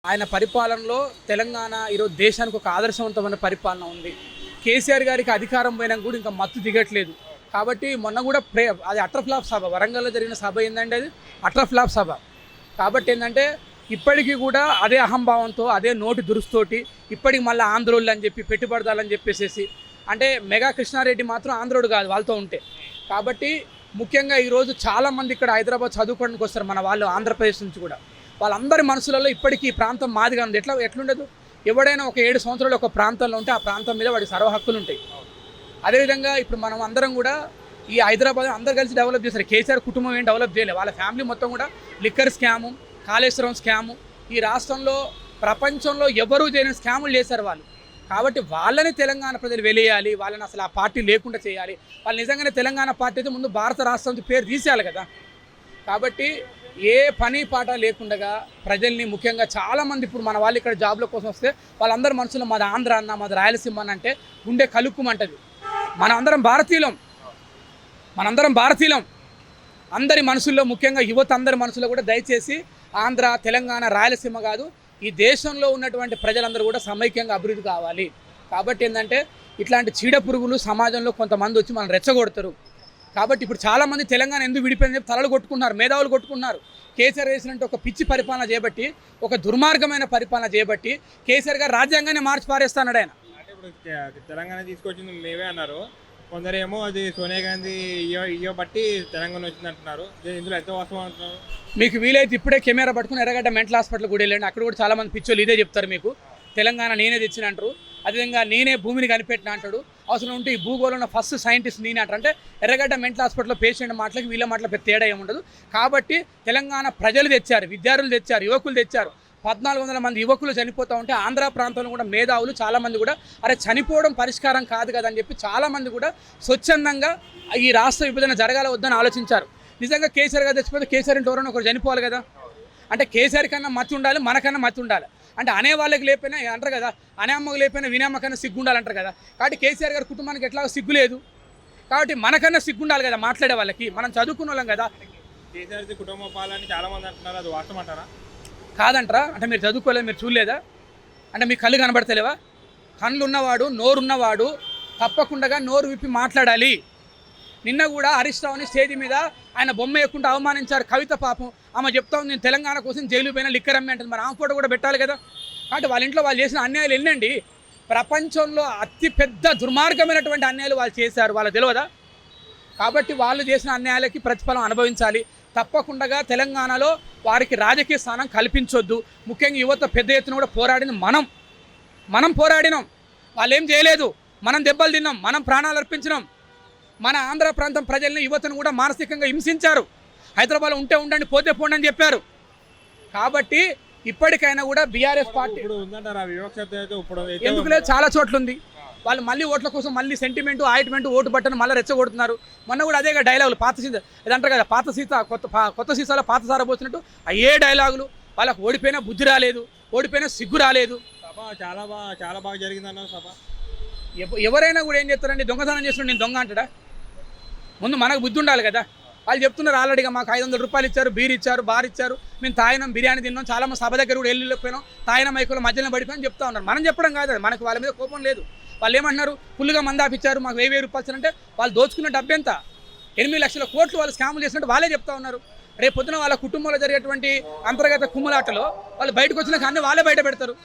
ఆయన పరిపాలనలో తెలంగాణ ఈరోజు దేశానికి ఒక ఆదర్శవంతమైన పరిపాలన ఉంది. కేసీఆర్ గారికి అధికారం పోయినా కూడా ఇంకా మత్తు దిగట్లేదు. కాబట్టి మొన్న కూడా అది అటర్ ఫ్లాప్ సభ, వరంగల్లో జరిగిన సభ ఏంటంటే అది అటర్ ఫ్లాప్ సభ. కాబట్టి ఏంటంటే ఇప్పటికీ కూడా అదే అహంభావంతో, అదే నోటి దురుస్తోటి ఇప్పటికి మళ్ళీ ఆంధ్రోళ్ళు అని చెప్పి పెట్టుబడదాలని చెప్పేసి, అంటే మెగా కృష్ణారెడ్డి మాత్రం ఆంధ్రోడు కాదు వాళ్ళతో ఉంటే. కాబట్టి ముఖ్యంగా ఈరోజు చాలామంది ఇక్కడ హైదరాబాద్ చదువుకోవడానికి వస్తారు, మన వాళ్ళు ఆంధ్రప్రదేశ్ నుంచి కూడా. వాళ్ళందరి మనసులలో ఇప్పటికీ ఈ ప్రాంతం మాదిగా ఉంది. ఎట్లుండదు, ఎవడైనా ఒక 7 సంవత్సరాలు ఒక ప్రాంతంలో ఉంటే ఆ ప్రాంతం మీద వాడికి సర్వ హక్కులు ఉంటాయి. అదేవిధంగా ఇప్పుడు మనం అందరం కూడా ఈ హైదరాబాద్ అందరు కలిసి డెవలప్ చేశారు. కేసీఆర్ కుటుంబం ఏం డెవలప్ చేయలేదు. వాళ్ళ ఫ్యామిలీ మొత్తం కూడా లిక్కర్ స్కాము, కాళేశ్వరం స్కాము, ఈ రాష్ట్రంలో ప్రపంచంలో ఎవరూ చేయని స్కాములు చేశారు వాళ్ళు. కాబట్టి వాళ్ళని తెలంగాణ ప్రజలు వెలియాలి, వాళ్ళని అసలు ఆ పార్టీ లేకుండా చేయాలి. వాళ్ళు నిజంగానే తెలంగాణ పార్టీ అయితే ముందు భారత రాష్ట్రం పేరు తీసేయాలి కదా. కాబట్టి ఏ పని పాట లేకుండా ప్రజల్ని, ముఖ్యంగా చాలామంది ఇప్పుడు మన వాళ్ళు ఇక్కడ జాబ్ల కోసం వస్తే వాళ్ళందరి మనసులో మాది ఆంధ్ర అన్న, మాది రాయలసీమ అన్న అంటే గుండె కలుక్కుమంటది. మనందరం భారతీయులం. అందరి మనసుల్లో, ముఖ్యంగా యువత అందరి మనసులో కూడా దయచేసి ఆంధ్ర, తెలంగాణ, రాయలసీమ కాదు, ఈ దేశంలో ఉన్నటువంటి ప్రజలందరూ కూడా సమైక్యంగా అభివృద్ధి కావాలి. కాబట్టి ఏంటంటే ఇట్లాంటి చీడ పురుగులు సమాజంలో కొంతమంది వచ్చి మనం రెచ్చగొడతారు. కాబట్టి ఇప్పుడు చాలామంది తెలంగాణ ఎందుకు విడిపోయిందని చెప్పి తలలు కొట్టుకున్నారు, మేధావులు కొట్టుకున్నారు. కేసీఆర్ చేసినట్టు ఒక పిచ్చి పరిపాలన చేయబట్టి, ఒక దుర్మార్గమైన పరిపాలన చేయబట్టి కేసీఆర్ గారు రాజ్యాంగాన్ని మార్చి పారేస్తాడు ఆయన. అంటే ఇప్పుడు తెలంగాణ తీసుకొచ్చింది మేమే అన్నారు, కొందరేమో అది సోనియా గాంధీ బట్టి తెలంగాణ వచ్చింది అంటున్నారు. ఇందులో ఎంత వాస్తవం అంటున్నారు? మీకు వీలైతే ఇప్పుడే కెమెరా పట్టుకుని ఎర్రగడ్డ మెంటల్ హాస్పిటల్ కూడా వెళ్ళండి. అక్కడ కూడా చాలామంది పిచ్చోళ్ళు ఇదే చెప్తారు మీకు, తెలంగాణ నేనే తెచ్చిన అంటారు. అదేవిధంగా నేనే భూమిని కనిపెట్టిన అంటాడు. అవసరం ఉంటే ఈ భూగోళంలో ఫస్ట్ సైంటిస్ట్ నేనే అంటారు. అంటే ఎర్రగడ్డ మెంటల్ హాస్పిటల్లో పేషెంట్ మాటలకి వీళ్ళ మాటల పెద్ద తేడా ఏముండదు. కాబట్టి తెలంగాణ ప్రజలు తెచ్చారు, విద్యార్థులు తెచ్చారు, యువకులు తెచ్చారు. 1400 మంది యువకులు చనిపోతూ ఉంటే ఆంధ్ర ప్రాంతంలో కూడా మేధావులు చాలామంది కూడా అరే చనిపోవడం పరిష్కారం కాదు కదా అని చెప్పి చాలామంది కూడా స్వచ్ఛందంగా ఈ రాష్ట్ర విభజన జరగాల వద్దని ఆలోచించారు. నిజంగా కేసీఆర్ గారు తెచ్చిపోతే కేసీఆర్ ఇంటి ఎవరైనా ఒకరు చనిపోవాలి కదా. అంటే కేసీఆర్ కన్నా మతి ఉండాలి, మనకన్నా మతి ఉండాలి. అంటే అనే వాళ్ళకి లేకపోయినా అంటారు కదా, అనే అమ్మకి లేకపోయినా వినే అమ్మకన్నా సిగ్గు ఉండాలంటారు కదా. కాబట్టి కేసీఆర్ గారి కుటుంబానికి ఎట్లాగో సిగ్గు లేదు. కాబట్టి మనకన్నా సిగ్గు ఉండాలి కదా మాట్లాడే వాళ్ళకి. మనం చదువుకున్న వాళ్ళం కదా. కేసీఆర్ కుటుంబ పాలని చాలా మంది అంటున్నారు, అది వాస్తవం అంటారా? కాదంటారా? అంటే మీరు చదువుకోలేదు, మీరు చూడలేదా? అంటే మీ కళ్ళు కనబడతలేవా? కళ్ళు ఉన్నవాడు, నోరు ఉన్నవాడు తప్పకుండా నోరు విప్పి మాట్లాడాలి. నిన్న కూడా హరీష్ రావుని స్టేజ్ మీద ఆయన బొమ్మ వేయకుండా అవమానించారు. కవిత పాపం ఆమె చెప్తా ఉంది, నేను తెలంగాణ కోసం జైలు పోయినా లిక్కర్ అమ్మే అంటుంది. మరి ఆమె ఫోటో కూడా పెట్టాలి కదా. కాబట్టి వాళ్ళ ఇంట్లో వాళ్ళు చేసిన అన్యాయాలు ఎన్నండి. ప్రపంచంలో అతిపెద్ద దుర్మార్గమైనటువంటి అన్యాయాలు వాళ్ళు చేశారు, వాళ్ళకి తెలియదా? కాబట్టి వాళ్ళు చేసిన అన్యాయాలకి ప్రతిఫలం అనుభవించాలి. తప్పకుండా తెలంగాణలో వారికి రాజకీయ స్థానం కల్పించొద్దు. ముఖ్యంగా యువత పెద్ద ఎత్తున కూడా పోరాడింది మనం పోరాడినాం, వాళ్ళు ఏం చేయలేదు. మనం దెబ్బలు తిన్నాం, మనం ప్రాణాలు అర్పించినాం. మన ఆంధ్ర ప్రాంతం ప్రజల్ని, యువతను కూడా మానసికంగా హింసించారు. హైదరాబాద్లో ఉంటే ఉండండి, పోతే పోండి అని చెప్పారు. కాబట్టి ఇప్పటికైనా కూడా బీఆర్ఎస్ పార్టీ ఎందుకు లేదు, చాలా చోట్ల ఉంది. వాళ్ళు మళ్ళీ ఓట్ల కోసం మళ్ళీ సెంటిమెంటు, ఆయింట్మెంట్, ఓటు బట్టను మళ్ళీ రెచ్చగొడుతున్నారు. మొన్న కూడా అదే డైలాగులు, పాత సీత ఇదంటారు కదా, పాత సీత కొత్త సీసాలో పాత సార పోసినట్టు అయ్యే డైలాగులు. వాళ్ళకు ఓడిపోయినా బుద్ధి రాలేదు, ఓడిపోయినా సిగ్గు రాలేదు. సభ చాలా బాగా జరిగిందన్నారు సభ. ఎవరైనా కూడా ఏం చెప్తారండి, దొంగతనం చేస్తున్నాడు నేను దొంగ అంటాడా? ముందు మనకు బుద్ధి ఉండాలి కదా. వాళ్ళు చెప్తున్నారు ఆల్రెడీగా మాకు 500 రూపాయలు ఇచ్చారు, బీర్ ఇచ్చారు, బార్ ఇచ్చారు, మేము తాయినం, బిర్యానీ తిన్నాం, చాలామంది సభ దగ్గర కూడా వెళ్ళిపోయినాం, తాయినం మైకుల మధ్యలో పడిపోయినా చెప్తా ఉన్నారు. మనం చెప్పడం కాదు, మనకు వాళ్ళ మీద కోపం లేదు. వాళ్ళు ఏమంటున్నారు, ఫుల్గా మందాపిచ్చారు, మాకు 1000 రూపాయలు ఇచ్చారంటే వాళ్ళు దోచుకున్న డబ్బు ఎంత? 8 లక్షల కోట్లు వాళ్ళు స్కాములు చేసినట్టు వాళ్ళే చెప్తా ఉన్నారు. రేపు పొద్దున వాళ్ళ కుటుంబంలో జరిగేటువంటి అంతర్గత కుమ్ములాటలో వాళ్ళు బయటకు వచ్చినాక అన్నీ వాళ్ళే బయట పెడతారు.